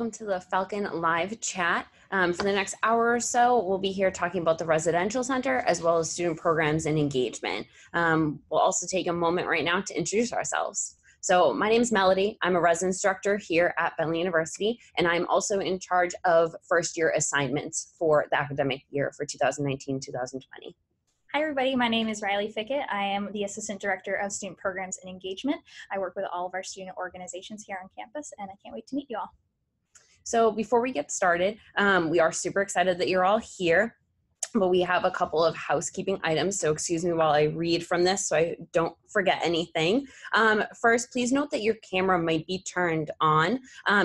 welcome to the Falcon live chat. For the next hour or so, we'll be here talking about the residential center as well as student programs and engagement. We'll also take a moment right now to introduce ourselves. So my name is Melody. I'm a residence director here at Bentley University, and I'm also in charge of first year assignments for the academic year for 2019-2020. Hi everybody, my name is Riley Fickett. I am the Assistant Director of Student Programs and Engagement. I work with all of our student organizations here on campus, and I can't wait to meet you all. So before we get started, we are super excited that you're all here, but we have a couple of housekeeping items, so excuse me while I read from this so I don't forget anything. First, please note that your camera might be turned on.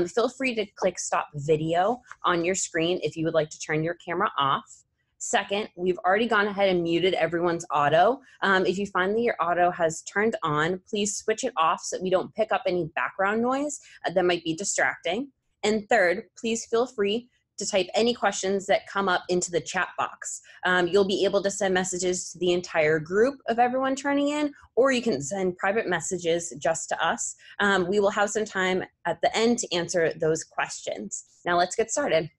Feel free to click stop video on your screen if you would like to turn your camera off. Second, we've already gone ahead and muted everyone's auto. If you find that your auto has turned on, please switch it off so that we don't pick up any background noise that might be distracting. And third, please feel free to type any questions that come up into the chat box. You'll be able to send messages to the entire group of everyone turning in, or you can send private messages just to us. We will have some time at the end to answer those questions. Now let's get started.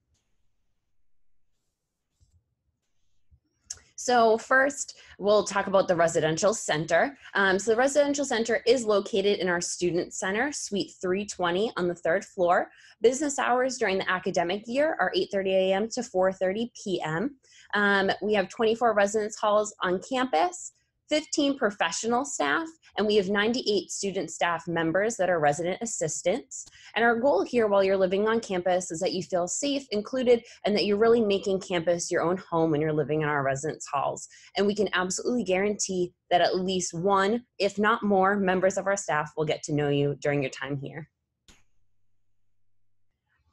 So first, we'll talk about the residential center. So the residential center is located in our student center, suite 320 on the 3rd floor. Business hours during the academic year are 8:30 a.m. to 4:30 p.m. We have 24 residence halls on campus, 15 professional staff, and we have 98 student staff members that are resident assistants. And our goal here while you're living on campus is that you feel safe, included, and that you're really making campus your own home when you're living in our residence halls. And we can absolutely guarantee that at least one, if not more, members of our staff will get to know you during your time here.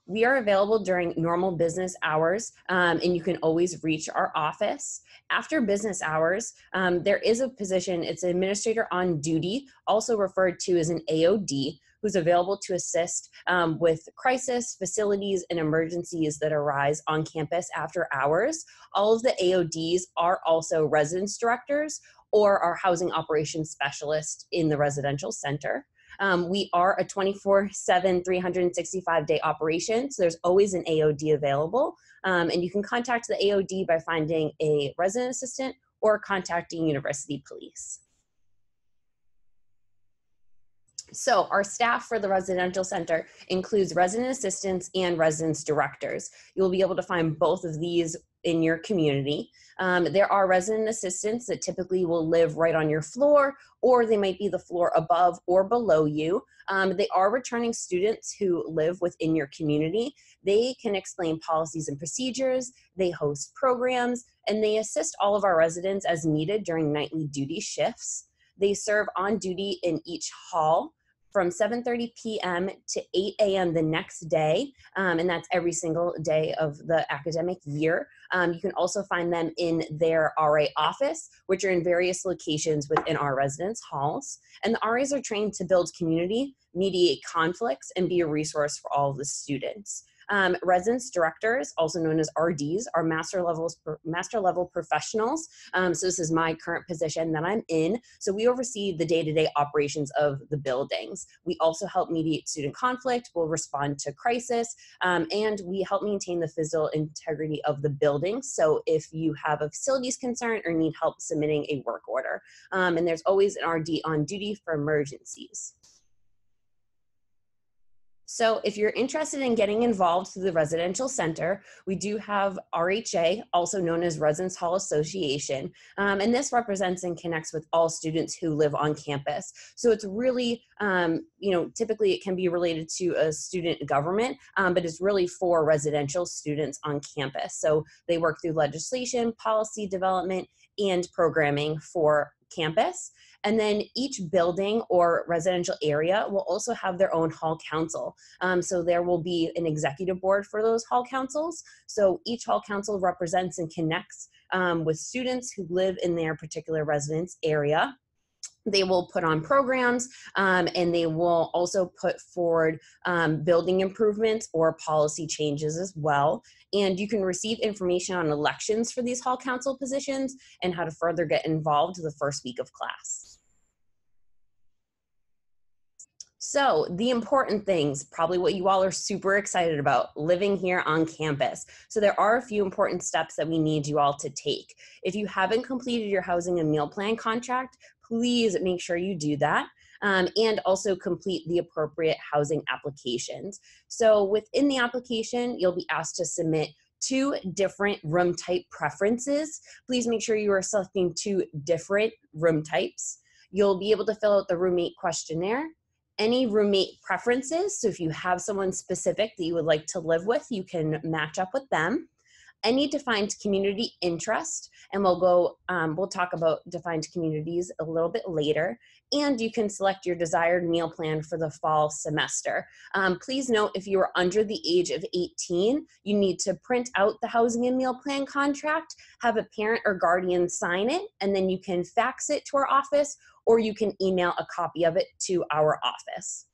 We are available during normal business hours, and you can always reach our office. After business hours, there is a position, it's an administrator on duty, also referred to as an AOD, who's available to assist with crisis, facilities, and emergencies that arise on campus after hours. All of the AODs are also residence directors or our housing operations specialist in the residential center. We are a 24/7, 365-day operation, so there's always an AOD available. And you can contact the AOD by finding a resident assistant or contacting university police. So our staff for the residential center includes resident assistants and residence directors. You'll be able to find both of these in your community. There are resident assistants that typically will live right on your floor, or they might be the floor above or below you. They are returning students who live within your community. They can explain policies and procedures, they host programs, and they assist all of our residents as needed during nightly duty shifts. They serve on duty in each hall from 7:30 p.m. to 8 a.m. the next day, and that's every single day of the academic year. You can also find them in their RA office, which are in various locations within our residence halls. And the RAs are trained to build community, mediate conflicts, and be a resource for all of the students. Residence directors, also known as RDs, are master level professionals. So this is my current position that I'm in. So we oversee the day-to-day operations of the buildings. We also help mediate student conflict, we'll respond to crisis, and we help maintain the physical integrity of the building. So if you have a facilities concern or need help submitting a work order, and there's always an RD on duty for emergencies. So if you're interested in getting involved through the residential center, we do have RHA, also known as Residence Hall Association, and this represents and connects with all students who live on campus. So it's really, typically it can be related to a student government, but it's really for residential students on campus. So they work through legislation, policy development, and programming for campus. And then each building or residential area will also have their own hall council. So there will be an executive board for those hall councils. So each hall council represents and connects with students who live in their particular residence area. They will put on programs and they will also put forward building improvements or policy changes as well. And you can receive information on elections for these hall council positions and how to further get involved the first week of class. So the important things, probably what you all are super excited about, living here on campus. So there are a few important steps that we need you all to take. If you haven't completed your housing and meal plan contract, please make sure you do that. And also complete the appropriate housing applications. So within the application, you'll be asked to submit 2 different room type preferences. Please make sure you are selecting 2 different room types. You'll be able to fill out the roommate questionnaire, any roommate preferences. So if you have someone specific that you would like to live with, you can match up with them. Any defined community interest, and we'll talk about defined communities a little bit later. And you can select your desired meal plan for the fall semester. Please note, if you are under the age of 18, you need to print out the housing and meal plan contract, have a parent or guardian sign it, and then you can fax it to our office, or you can email a copy of it to our office.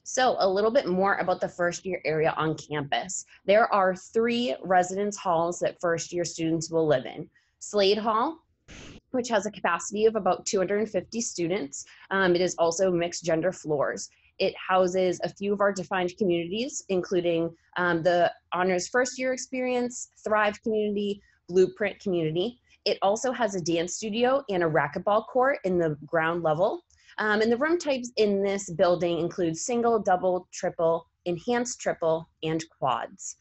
So a little bit more about the first year area on campus. There are 3 residence halls that first year students will live in. Slade Hall, which has a capacity of about 250 students. It is also mixed gender floors. It houses a few of our defined communities, including the Honors First Year Experience, Thrive Community, Blueprint Community. It also has a dance studio and a racquetball court in the ground level. And the room types in this building include single, double, triple, enhanced triple, and quads.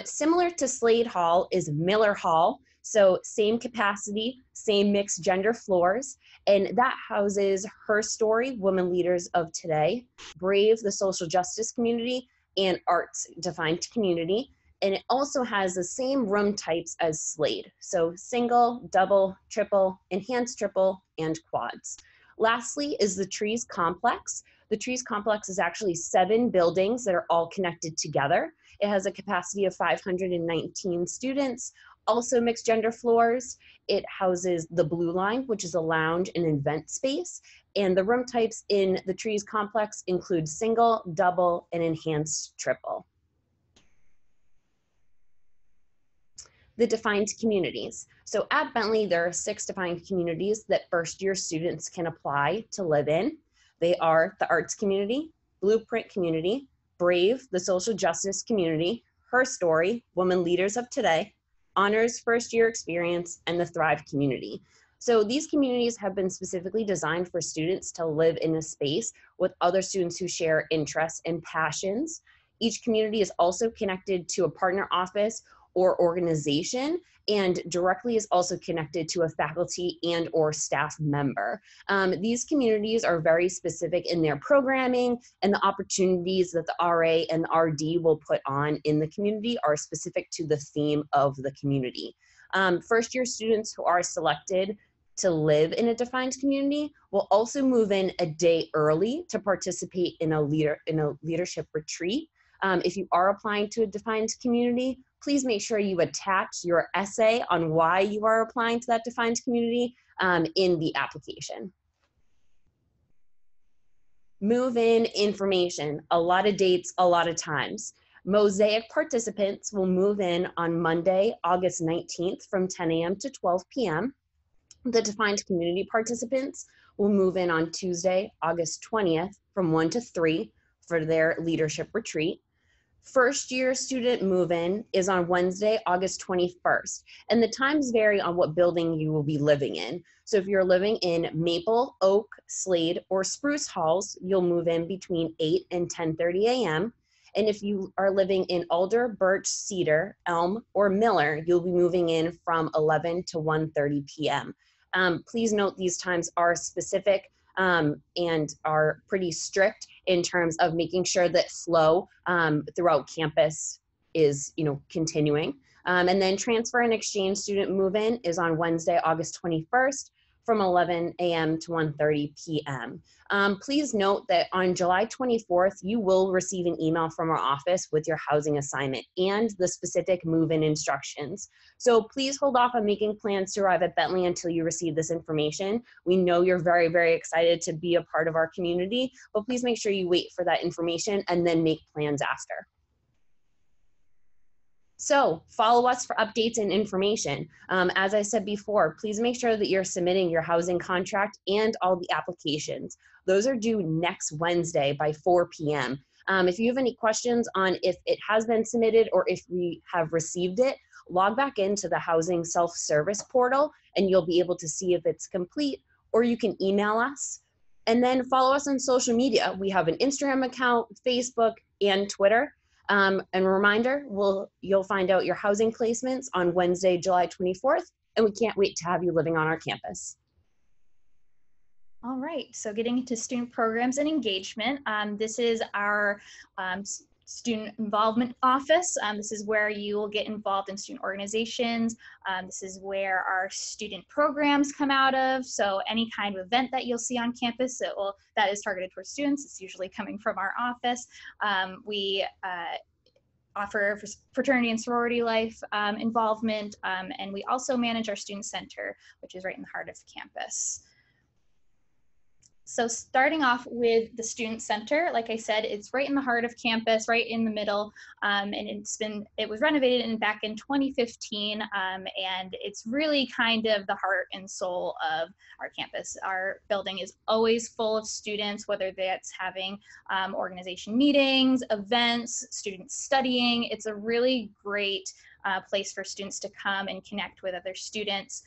Similar to Slade Hall is Miller Hall. So same capacity, same mixed gender floors, and that houses Her Story, Women Leaders of Today, Brave, the social justice community, and Arts Defined Community. And it also has the same room types as Slade. So single, double, triple, enhanced triple, and quads. Lastly is the Trees Complex. The Trees Complex is actually 7 buildings that are all connected together. It has a capacity of 519 students, also mixed gender floors. It houses the Blue Line, which is a lounge and event space. And the room types in the Trees Complex include single, double, and enhanced triple. The defined communities. So at Bentley, there are 6 defined communities that first year students can apply to live in. They are the Arts Community, Blueprint Community, Brave, the social justice community, Her Story, Women Leaders of Today, Honors First Year Experience, and the Thrive Community. So these communities have been specifically designed for students to live in a space with other students who share interests and passions. Each community is also connected to a partner office or organization, and directly is also connected to a faculty and or staff member. These communities are very specific in their programming, and the opportunities that the RA and the RD will put on in the community are specific to the theme of the community. First year students who are selected to live in a defined community will also move in a day early to participate in a leadership retreat. If you are applying to a defined community, please make sure you attach your essay on why you are applying to that defined community in the application. Move-in information, a lot of dates, a lot of times. Mosaic participants will move in on Monday, August 19th from 10 a.m. to 12 p.m. The defined community participants will move in on Tuesday, August 20th from 1 to 3 for their leadership retreat. First year student move-in is on Wednesday, August 21st, and the times vary on what building you will be living in. So if you're living in Maple, Oak, Slade, or Spruce halls, you'll move in between 8 and 10:30 a.m. And if you are living in Alder, Birch, Cedar, Elm, or Miller, you'll be moving in from 11 to 1:30 p.m. Please note these times are specific and are pretty strict in terms of making sure that flow throughout campus is, continuing. And then transfer and exchange student move-in is on Wednesday, August 21st from 11 a.m. to 1:30 p.m. Please note that on July 24th, you will receive an email from our office with your housing assignment and the specific move-in instructions. So please hold off on making plans to arrive at Bentley until you receive this information. We know you're very, very excited to be a part of our community, but please make sure you wait for that information and then make plans after. So follow us for updates and information. As I said before, please make sure that you're submitting your housing contract and all the applications. Those are due next Wednesday by 4 p.m. If you have any questions on if it has been submitted or if we have received it, log back into the housing self-service portal and you'll be able to see if it's complete, or you can email us. And then follow us on social media. We have an Instagram account, Facebook, and Twitter. And a reminder, you'll find out your housing placements on Wednesday, July 24th, and we can't wait to have you living on our campus. All right, so getting into student programs and engagement, this is our student involvement office. This is where you will get involved in student organizations. This is where our student programs come out of. So any kind of event that you'll see on campus that is targeted towards students, it's usually coming from our office. We offer fraternity and sorority life involvement, and we also manage our student center, which is right in the heart of the campus. So starting off with the Student Center, like I said, it's right in the heart of campus, right in the middle, and it was renovated back in 2015, and it's really kind of the heart and soul of our campus. Our building is always full of students, whether that's having organization meetings, events, students studying. It's a really great place for students to come and connect with other students,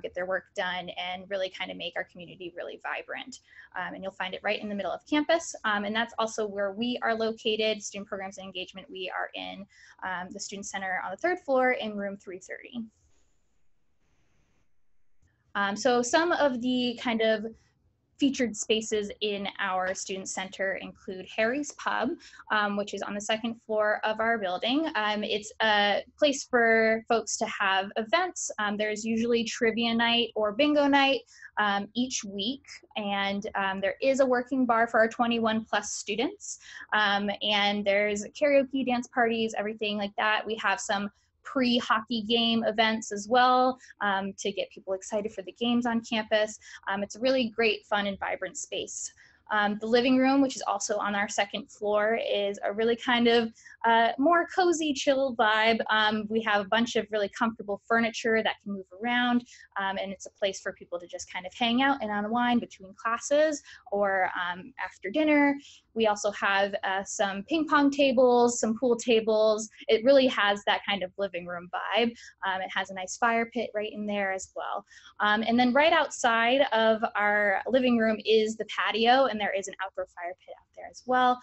get their work done, and really kind of make our community really vibrant. And you'll find it right in the middle of campus. And that's also where we are located, Student Programs and Engagement. We are in the Student Center on the 3rd floor in room 330. So some of the kind of featured spaces in our student center include Harry's Pub, which is on the 2nd floor of our building. It's a place for folks to have events. There's usually trivia night or bingo night each week, and there is a working bar for our 21+ students, and there's karaoke, dance parties, everything like that. We have some pre-hockey game events as well to get people excited for the games on campus. It's a really great, fun, and vibrant space. The living room, which is also on our 2nd floor, is a really kind of more cozy, chill vibe. We have a bunch of really comfortable furniture that can move around, and it's a place for people to just kind of hang out and unwind between classes or after dinner. We also have some ping pong tables, some pool tables. It really has that kind of living room vibe. It has a nice fire pit right in there as well. And then right outside of our living room is the patio, and there is an outdoor fire pit out there as well.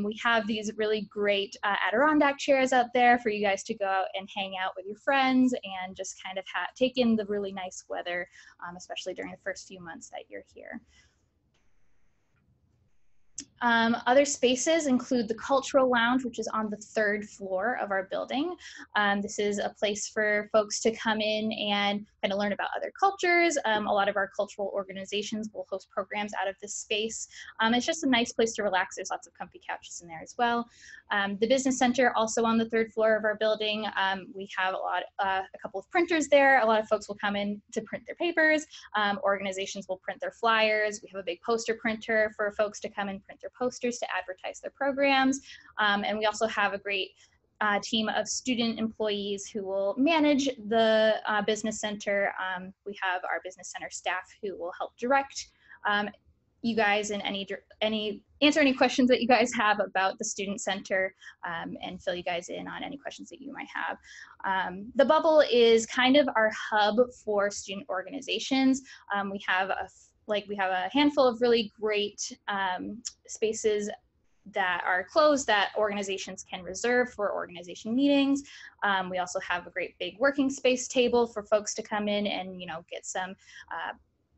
We have these really great Adirondack chairs out there for you guys to go out and hang out with your friends and just kind of take in the really nice weather, especially during the first few months that you're here. Other spaces include the Cultural Lounge, which is on the 3rd floor of our building. This is a place for folks to come in and kind of learn about other cultures. A lot of our cultural organizations will host programs out of this space. It's just a nice place to relax. There's lots of comfy couches in there as well. The Business Center, also on the 3rd floor of our building. We have a couple of printers there. A lot of folks will come in to print their papers. Organizations will print their flyers. We have a big poster printer for folks to come and print their posters to advertise their programs. And we also have a great team of student employees who will manage the business center. We have our business center staff who will help direct you guys and answer any questions that you guys have about the student center, and fill you guys in on any questions that you might have. The bubble is kind of our hub for student organizations. We have a handful of really great spaces that are closed that organizations can reserve for organization meetings. We also have a great big working space table for folks to come in and get some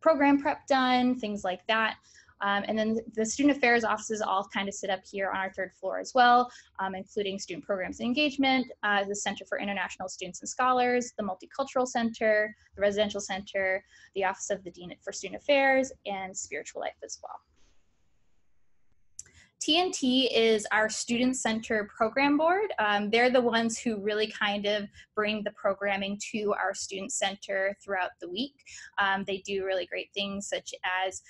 program prep done, things like that. And then the student affairs offices all kind of sit up here on our 3rd floor as well, including student programs and engagement, the Center for International Students and Scholars, the Multicultural Center, the Residential Center, the Office of the Dean for Student Affairs, and Spiritual Life as well. TNT is our Student Center Program Board. They're the ones who really kind of bring the programming to our Student Center throughout the week. They do really great things such as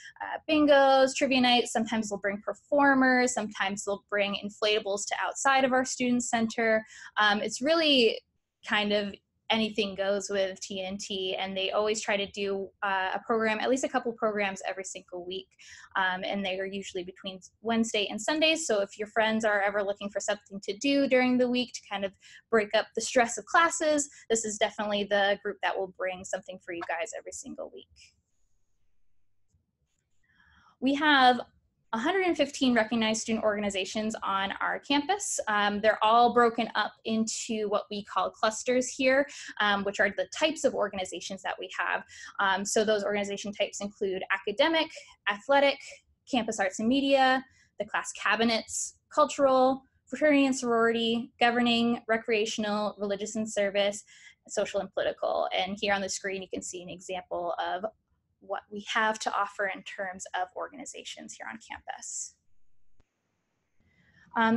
bingos, trivia nights. Sometimes they'll bring performers. Sometimes they'll bring inflatables to outside of our Student Center. It's really kind of anything goes with TNT, and they always try to do a program, at least a couple programs every single week, and they are usually between Wednesday and Sundays. So if your friends are ever looking for something to do during the week to kind of break up the stress of classes, this is definitely the group that will bring something for you guys every single week. We have 115 recognized student organizations on our campus. They're all broken up into what we call clusters here, which are the types of organizations that we have. So those organization types include academic, athletic, campus arts and media, the class cabinets, cultural, fraternity and sorority, governing, recreational, religious and service, social and political. And here on the screen, you can see an example of what we have to offer in terms of organizations here on campus.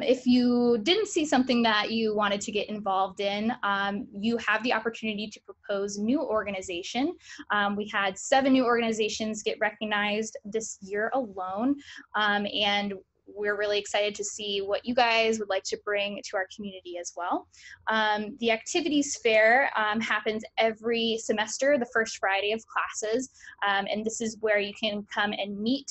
If you didn't see something that you wanted to get involved in, you have the opportunity to propose new organization. We had 7 new organizations get recognized this year alone, and we're really excited to see what you guys would like to bring to our community as well. The activities fair happens every semester, the first Friday of classes, and this is where you can come and meet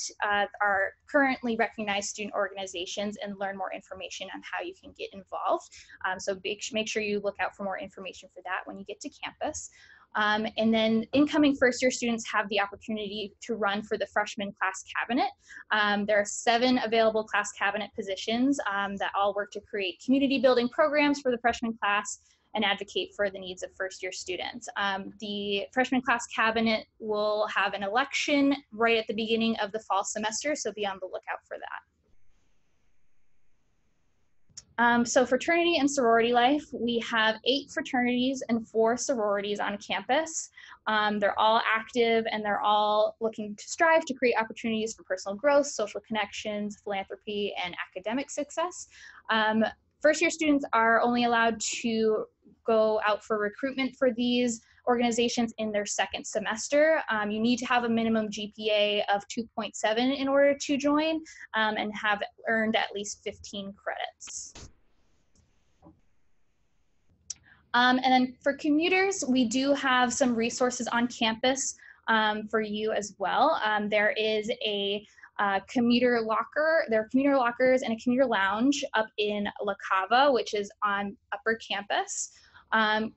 our currently recognized student organizations and learn more information on how you can get involved. So make sure you look out for more information for that when you get to campus. And then incoming first year students have the opportunity to run for the freshman class cabinet. There are 7 available class cabinet positions that all work to create community building programs for the freshman class and advocate for the needs of first year students. The freshman class cabinet will have an election right at the beginning of the fall semester, so be on the lookout for that. So fraternity and sorority life, we have 8 fraternities and 4 sororities on campus. They're all active and they're all looking to strive to create opportunities for personal growth, social connections, philanthropy, and academic success. First year students are only allowed to go out for recruitment for these organizations in their 2nd semester. You need to have a minimum GPA of 2.7 in order to join and have earned at least 15 credits. And then for commuters, we do have some resources on campus for you as well. There is a commuter locker. There are commuter lockers and a commuter lounge up in La Cava, which is on upper campus.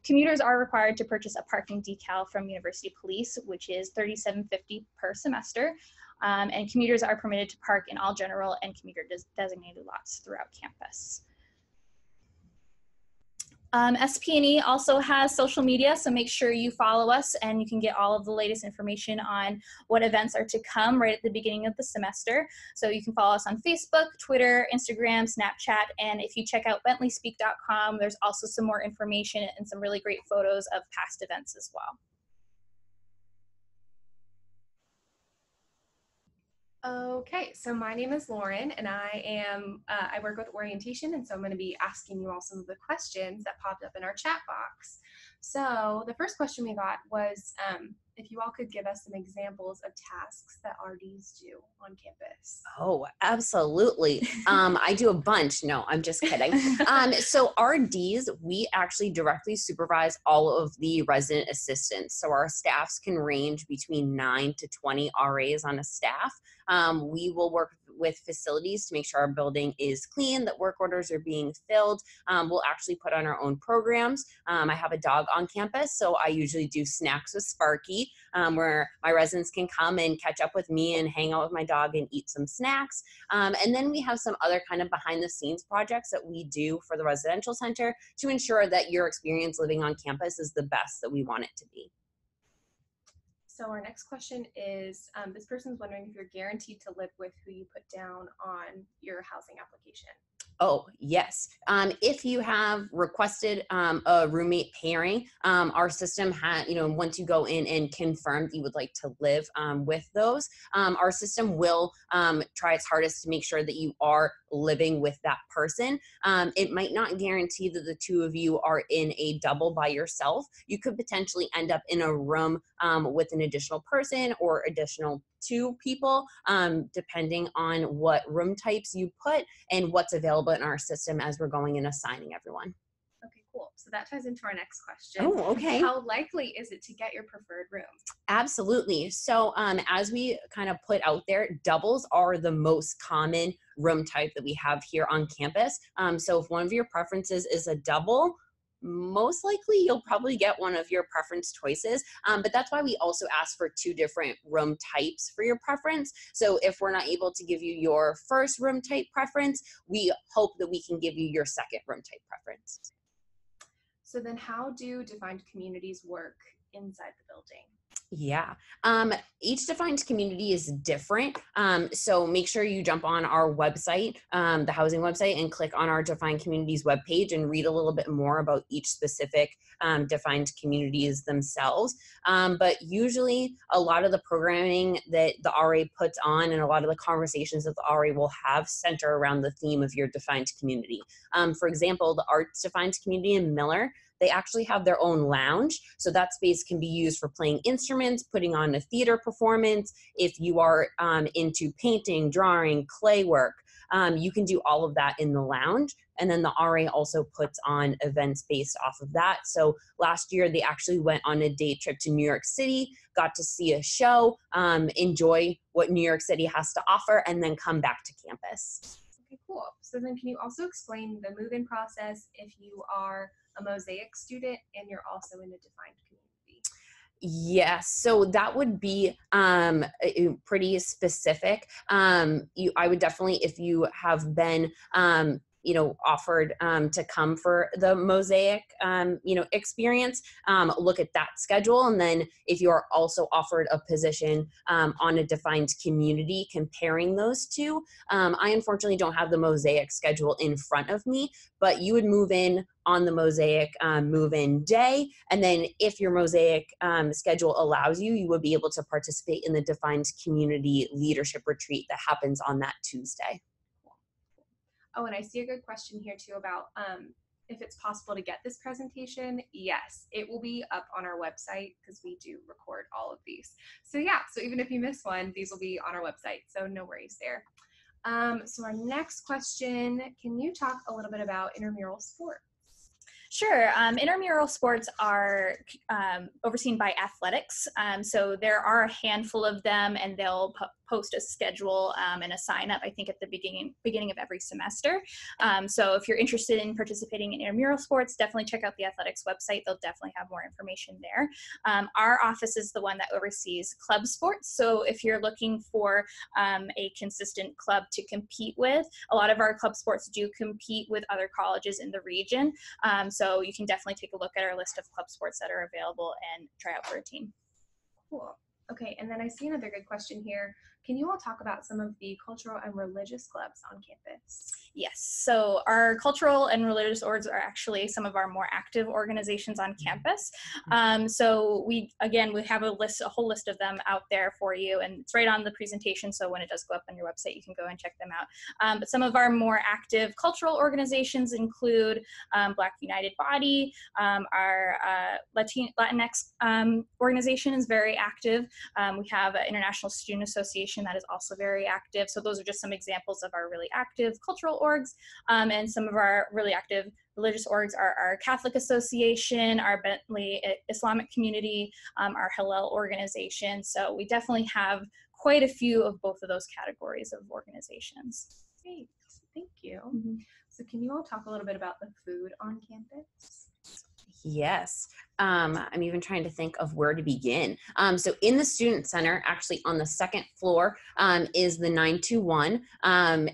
Commuters are required to purchase a parking decal from University Police, which is $37.50 per semester. And commuters are permitted to park in all general and commuter designated lots throughout campus. SP&E also has social media, so make sure you follow us and you can get all of the latest information on what events are to come right at the beginning of the semester. So you can follow us on Facebook, Twitter, Instagram, Snapchat, and if you check out bentleyspeak.com, there's also some more information and some really great photos of past events as well. Okay, so my name is Lauren and I work with orientation, and so I'm going to be asking you all some of the questions that popped up in our chat box. So the first question we got was if you all could give us some examples of tasks that RDs do on campus. Oh, absolutely. I do a bunch. No, I'm just kidding. So RDs, we actually directly supervise all of the resident assistants. So our staffs can range between 9 to 20 RAs on a staff. We will work with facilities to make sure our building is clean, that work orders are being filled. We'll actually put on our own programs. I have a dog on campus, so I usually do Snacks with Sparky, where my residents can come and catch up with me and hang out with my dog and eat some snacks. And then we have some other kind of behind the scenes projects that we do for the residential center to ensure that your experience living on campus is the best that we want it to be. So our next question is, this person's wondering if you're guaranteed to live with who you put down on your housing application. Oh, yes. If you have requested a roommate pairing, our system has, once you go in and confirm that you would like to live with those, our system will try its hardest to make sure that you are living with that person. It might not guarantee that the two of you are in a double by yourself. You could potentially end up in a room with an additional person or additional 2 people, depending on what room types you put and what's available in our system as we're going and assigning everyone. Okay, cool. So that ties into our next question. Oh, okay. How likely is it to get your preferred room? Absolutely. So as we kind of put out there, doubles are the most common room type that we have here on campus. So if one of your preferences is a double, most likely you'll probably get one of your preference choices. But that's why we also ask for 2 different room types for your preference. So if we're not able to give you your first room type preference, we hope that we can give you your second room type preference. So then how do defined communities work inside the building? Yeah. Each defined community is different. So make sure you jump on our website, the housing website, and click on our defined communities webpage and read a little bit more about each specific defined communities themselves. But usually a lot of the programming that the RA puts on and a lot of the conversations that the RA will have center around the theme of your defined community. For example, the arts defined community in Miller, they actually have their own lounge. So that space can be used for playing instruments, putting on a theater performance. If you are into painting, drawing, clay work, you can do all of that in the lounge. And then the RA also puts on events based off of that. So last year, they actually went on a day trip to New York City, got to see a show, enjoy what New York City has to offer, and then come back to campus. Okay, cool. So then can you also explain the move-in process if you are a Mosaic student and you're also in a defined community? Yes, so that would be pretty specific. I would definitely, if you have been offered to come for the Mosaic, experience, look at that schedule. And then if you're also offered a position on a defined community, comparing those two, I unfortunately don't have the Mosaic schedule in front of me, but you would move in on the Mosaic move-in day. And then if your Mosaic schedule allows you, you would be able to participate in the defined community leadership retreat that happens on that Tuesday. Oh, and I see a good question here too about if it's possible to get this presentation. Yes, it will be up on our website because we do record all of these. So yeah, so even if you miss one, these will be on our website. So no worries there. So our next question, can you talk a little bit about intramural sports? Sure. Intramural sports are overseen by athletics. So there are a handful of them, and they'll post a schedule and a sign up, I think, at the beginning of every semester. So if you're interested in participating in intramural sports, definitely check out the athletics website. They'll definitely have more information there. Our office is the one that oversees club sports. So if you're looking for a consistent club to compete with, a lot of our club sports do compete with other colleges in the region. So you can definitely take a look at our list of club sports that are available and try out for a team. Cool. Okay, and then I see another good question here. Can you all talk about some of the cultural and religious clubs on campus? Yes, so our cultural and religious orgs are actually some of our more active organizations on campus. So we have a whole list of them out there for you, and it's right on the presentation. So when it does go up on your website, you can go and check them out. But some of our more active cultural organizations include Black United Body. Our Latinx organization is very active. We have an International Student Association that is also very active. So those are just some examples of our really active cultural orgs. And some of our really active religious orgs are our Catholic Association, our Bentley Islamic Community, our Hillel organization. So we definitely have quite a few of both of those categories of organizations. Great, thank you. Mm-hmm. So can you all talk a little bit about the food on campus? Yes. I'm even trying to think of where to begin. So in the Student Center, actually on the second floor, is the 921.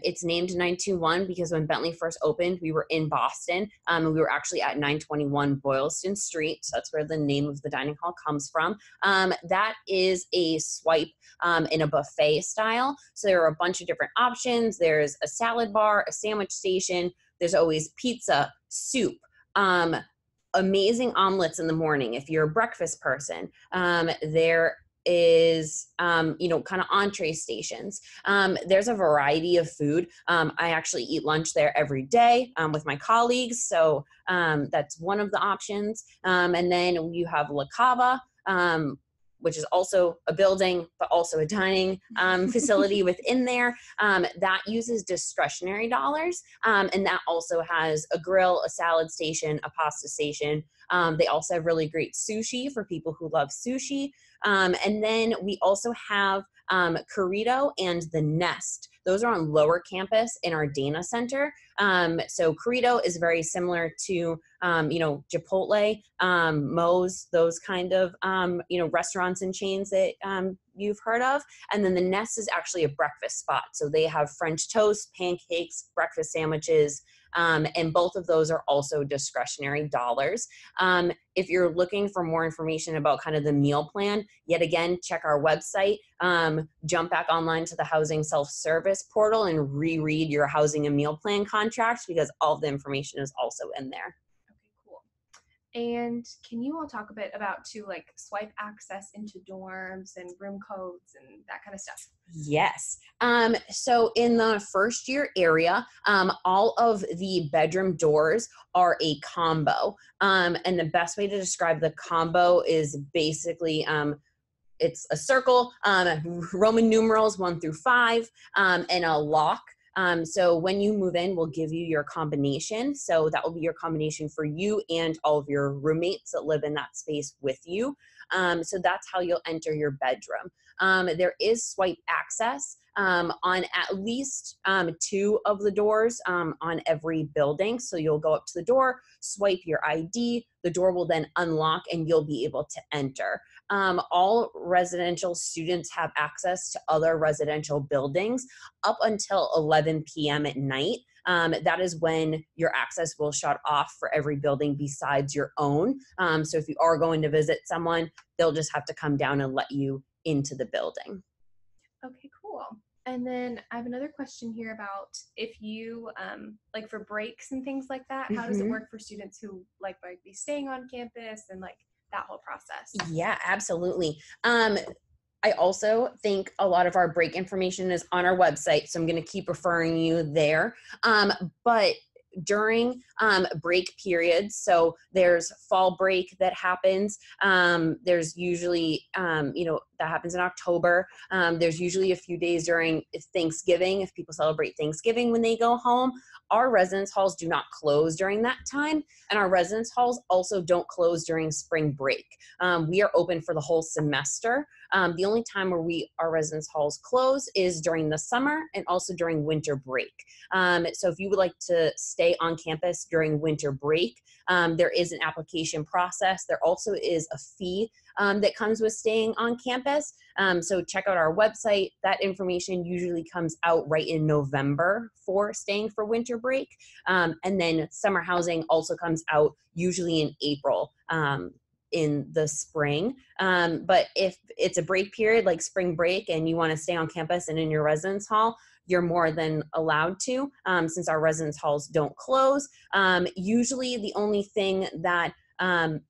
It's named 921 because when Bentley first opened, we were in Boston. And we were actually at 921 Boylston Street. So that's where the name of the dining hall comes from. That is a swipe in a buffet style. So there are a bunch of different options. There's a salad bar, a sandwich station. There's always pizza, soup, amazing omelets in the morning if you're a breakfast person. There is, kind of entree stations. There's a variety of food. I actually eat lunch there every day with my colleagues. So that's one of the options. And then you have La Cava, which is also a building, but also a dining facility within there. That uses discretionary dollars. And that also has a grill, a salad station, a pasta station. They also have really great sushi for people who love sushi. And then we also have Corrido and the Nest. Those are on lower campus in our Dana Center. So Corrido is very similar to, Chipotle, Moe's, those kind of, restaurants and chains that you've heard of. And then the Nest is actually a breakfast spot. So they have French toast, pancakes, breakfast sandwiches, and both of those are also discretionary dollars. If you're looking for more information about kind of the meal plan, yet again, check our website, jump back online to the housing self-service portal and reread your housing and meal plan contract, because all of the information is also in there. Okay, cool. And can you all talk a bit about like swipe access into dorms and room codes and that kind of stuff? Yes. So in the first year area, all of the bedroom doors are a combo. And the best way to describe the combo is basically, it's a circle, Roman numerals 1 through 5, and a lock. So when you move in, we'll give you your combination. So that will be your combination for you and all of your roommates that live in that space with you. So that's how you'll enter your bedroom. There is swipe access on at least 2 of the doors on every building. So you'll go up to the door, swipe your ID, the door will then unlock and you'll be able to enter. All residential students have access to other residential buildings up until 11 p.m. at night. That is when your access will shut off for every building besides your own. So if you are going to visit someone, they'll just have to come down and let you into the building. Okay, cool. And then I have another question here about if you, like for breaks and things like that, how does it work for students who might be staying on campus and like that whole process? Yeah, absolutely. I also think a lot of our break information is on our website, so I'm going to keep referring you there. But during break periods, so there's fall break that happens. There's usually, that happens in October. There's usually a few days during Thanksgiving, if people celebrate Thanksgiving when they go home. Our residence halls do not close during that time, and our residence halls also don't close during spring break. We are open for the whole semester. The only time where our residence halls close is during the summer and also during winter break. So if you would like to stay on campus during winter break, there is an application process. There also is a fee that comes with staying on campus. So check out our website. That information usually comes out right in November for staying for winter break. And then summer housing also comes out usually in April in the spring. But if it's a break period like spring break and you want to stay on campus and in your residence hall, you're more than allowed to, since our residence halls don't close. Usually the only thing that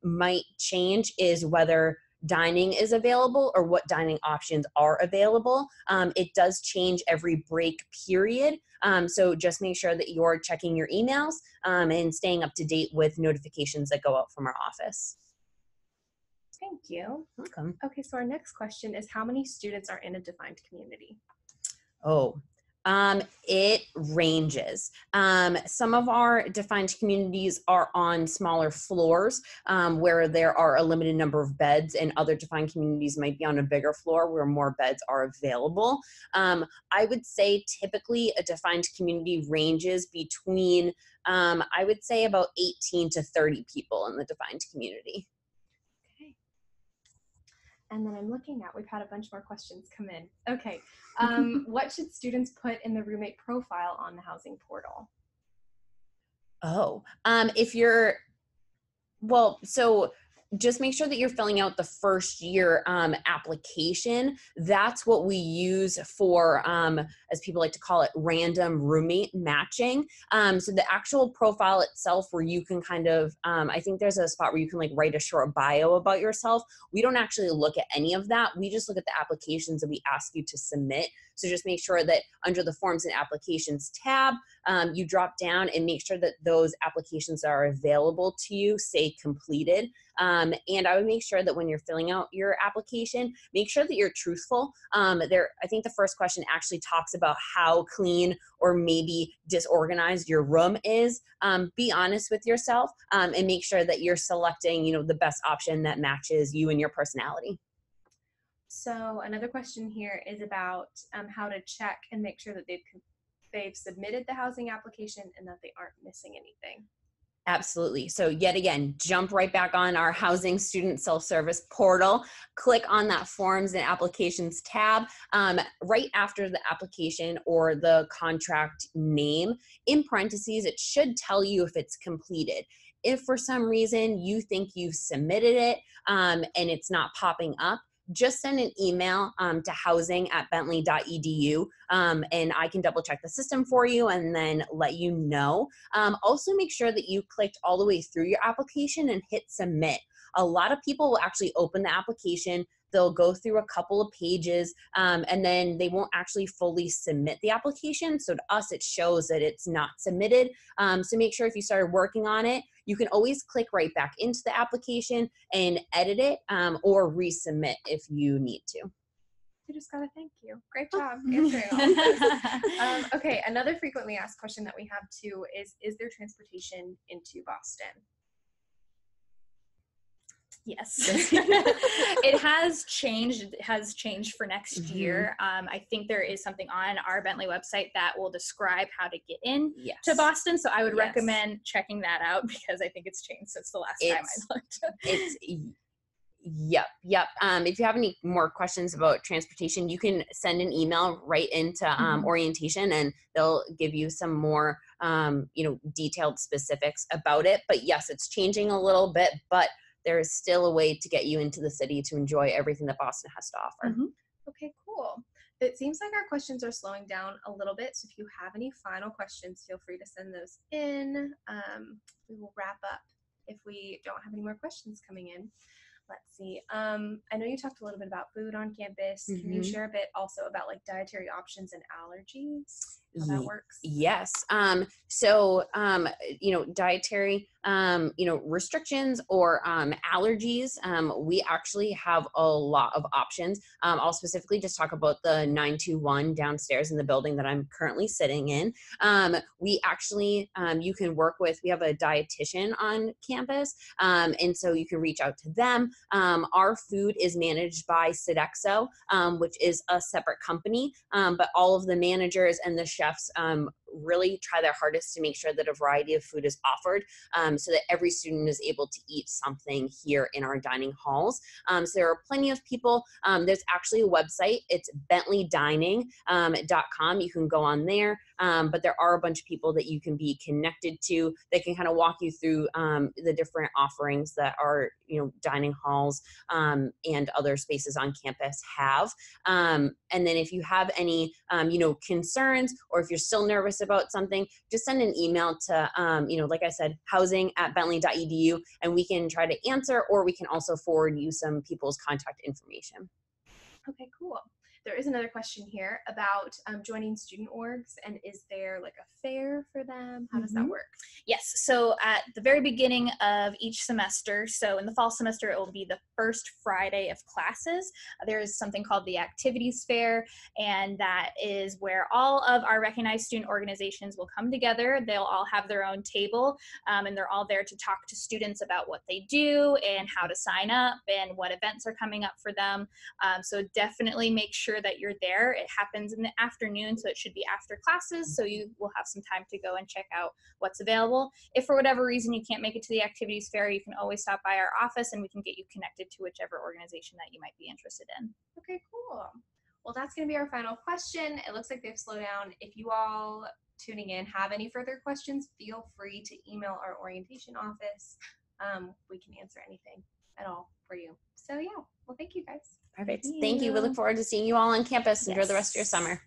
might change is whether dining is available or what dining options are available. It does change every break period. So just make sure that you're checking your emails and staying up to date with notifications that go out from our office. Thank you. Welcome. Okay, so our next question is how many students are in a defined community? It ranges. Some of our defined communities are on smaller floors where there are a limited number of beds, and other defined communities might be on a bigger floor where more beds are available. I would say typically a defined community ranges between, I would say about 18 to 30 people in the defined community. And then I'm looking at, we've had a bunch more questions come in. Okay. What should students put in the roommate profile on the housing portal? So just make sure that you're filling out the first year application. That's what we use for, as people like to call it, random roommate matching. So the actual profile itself where you can kind of, I think there's a spot where you can like write a short bio about yourself. We don't actually look at any of that. We just look at the applications that we ask you to submit. So just make sure that under the forms and applications tab, you drop down and make sure that those applications that are available to you say completed. And I would make sure that when you're filling out your application, make sure that you're truthful. I think the first question actually talks about how clean or maybe disorganized your room is. Be honest with yourself, and make sure that you're selecting, the best option that matches you and your personality. So another question here is about how to check and make sure that they've submitted the housing application and that they aren't missing anything. Absolutely. So yet again, jump right back on our housing student self-service portal, click on that forms and applications tab. Right after the application or the contract name, in parentheses, it should tell you if it's completed. If for some reason you think you've submitted it and it's not popping up, just send an email to housing@bentley.edu, and I can double check the system for you and then let you know. Also make sure that you clicked all the way through your application and hit submit. A lot of people will actually open the application, they'll go through a couple of pages, and then they won't actually fully submit the application. So to us, it shows that it's not submitted. So make sure if you started working on it, you can always click right back into the application and edit it, or resubmit if you need to. I just gotta thank you. Great job answering all of this. Okay, another frequently asked question that we have too is there transportation into Boston? Yes. It has changed. It has changed for next year. I think there is something on our Bentley website that will describe how to get in to Boston. So I would recommend checking that out because I think it's changed since the last time I looked. Yep. If you have any more questions about transportation, you can send an email right into orientation and they'll give you some more, detailed specifics about it. But yes, it's changing a little bit, but there is still a way to get you into the city to enjoy everything that Boston has to offer. Okay, cool. It seems like our questions are slowing down a little bit. So if you have any final questions, feel free to send those in. We will wrap up if we don't have any more questions coming in. Let's see. I know you talked a little bit about food on campus. Can you share a bit also about like dietary options and allergies? How that works? Yes. So, dietary, restrictions or allergies, we actually have a lot of options. I'll specifically just talk about the 921 downstairs in the building that I'm currently sitting in. We actually, you can work with, we have a dietitian on campus, and so you can reach out to them. Our food is managed by Sodexo, which is a separate company, but all of the managers and the chefs really try their hardest to make sure that a variety of food is offered, so that every student is able to eat something here in our dining halls. So there are plenty of people. There's actually a website. It's bentleydining.com. You can go on there, but there are a bunch of people that you can be connected to that can kind of walk you through the different offerings that our dining halls and other spaces on campus have. And then if you have any concerns, or if you're still nervous about something, just send an email to like I said, housing@bentley.edu, and we can try to answer, or we can also forward you some people's contact information. Okay, cool. There is another question here about joining student orgs, and is there like a fare for them? How does that work? Yes, so at the very beginning of each semester, so in the fall semester, it will be the first Friday of classes. There is something called the activities fair, and that is where all of our recognized student organizations will come together. They'll all have their own table, and they're all there to talk to students about what they do and how to sign up and what events are coming up for them. So definitely make sure that you're there. It happens in the afternoon, so it should be after classes, so you will have some time to go and check out what's available. If for whatever reason you can't make it to the activities fair, you can always stop by our office and we can get you connected to whichever organization that you might be interested in. Okay, cool. Well, that's going to be our final question. It looks like they've slowed down. If you all tuning in have any further questions, feel free to email our orientation office. We can answer anything at all for you. So yeah, well, thank you guys. Perfect. Thank you. We look forward to seeing you all on campus. Enjoy the rest of your summer.